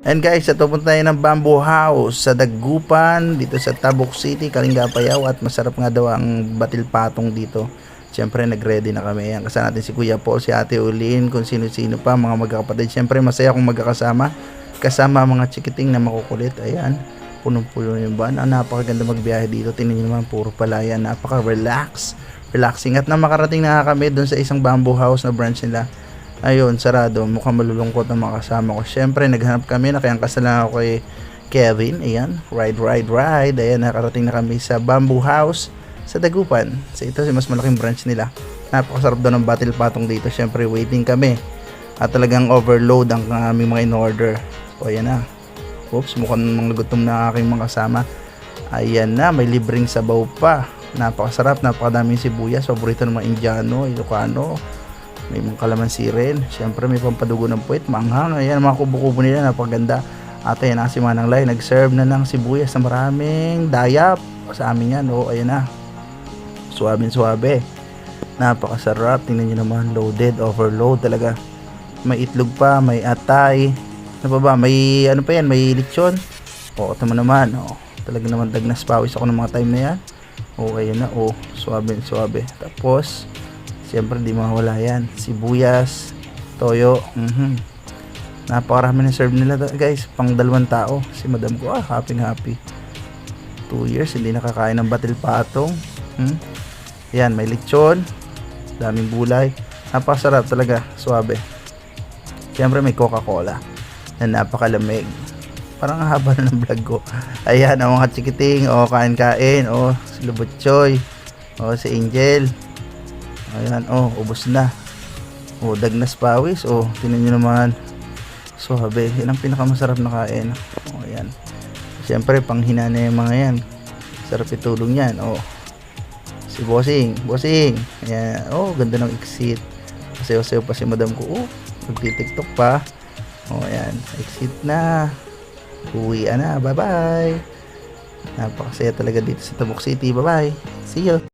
And guys, ito punta tayo ng Bamboo House sa Dagupan, dito sa Tabuk City, Kalinga, Apayao. At masarap nga daw ang batil patong dito. Siyempre, nag-ready na kami. Yan, kasama natin si Kuya Paul, si Ate Ulin, kung sino-sino pa, mga magkakapatid. Siyempre, masaya kung magkakasama. Kasama mga chikiting na makukulit. Ayan, punong-puno yung van. Napakaganda magbiyahe dito. Tingnan nyo naman, puro palayan. Napaka-relax. Relaxing. At na makarating na kami doon sa isang Bamboo House na branch nila. Ayun, sarado. Mukhang malulungkot ang mga kasama ko. Siyempre, naghanap kami. Nakayangkas na lang ako kay Kevin. Ayan, ride. Ayan, nakarating na kami sa Bamboo House sa Dagupan. So, ito, mas malaking branch nila. Napakasarap daw ng batil patong dito. Siyempre, waiting kami. At talagang overload ang aming mga in-order. O, ayan na. Oops, mukhang mga gutom na aking mga kasama. Ayan na, may libreng sabaw pa. Napakasarap, napakadaming sibuyas. Paborito ng mga Indiano, Ilocano. May mga kalamansi rin. Siyempre may pampadugo ng puwet, manghang. Ayan, mga kubo-kubo nila, napaganda. At ayan na si Manang Lai, nag-serve na ng sibuyas na maraming dayap. Sa amin yan, oh, ayan na. Suwabe. Napakasarap. Tingnan nyo naman, loaded, overload talaga. May itlog pa, may atay. Ano pa ba? May ano pa yan, may lechon. O, tama naman, oh. Talaga naman dagnas pawis ako ng mga time na yan. Oh, ayan na, oh, suwabe. Tapos siyempre di mawala yan, sibuyas, toyo. Napakarami na serve nila guys, pang 2 tao. Si madam ko, happy 2 years hindi nakakain ng batil patong. Yan, may lechon, daming gulay, napakasarap talaga, suwabe. Siyempre may Coca-Cola na napakalamig. Parang haba na ng vlog ko. Ayan, ang mga chikiting, kain, si Lubotchoy, si Angel. Ayan, ubos na. Dagnas pawis. Tingnan nyo naman. Suwabe. Yan ang pinakamasarap na kain. Ayan. Siyempre, panghinana yung mga yan. Sarap itulong yan. Si Bossing. Ayan. Ganda ng exit. Sayo-sayo pa si madam ko. Nagtitiktok pa. Ayan. Exit na. Uwi na. Bye-bye. Napakasaya talaga dito sa Tabuk City. Bye-bye. See you.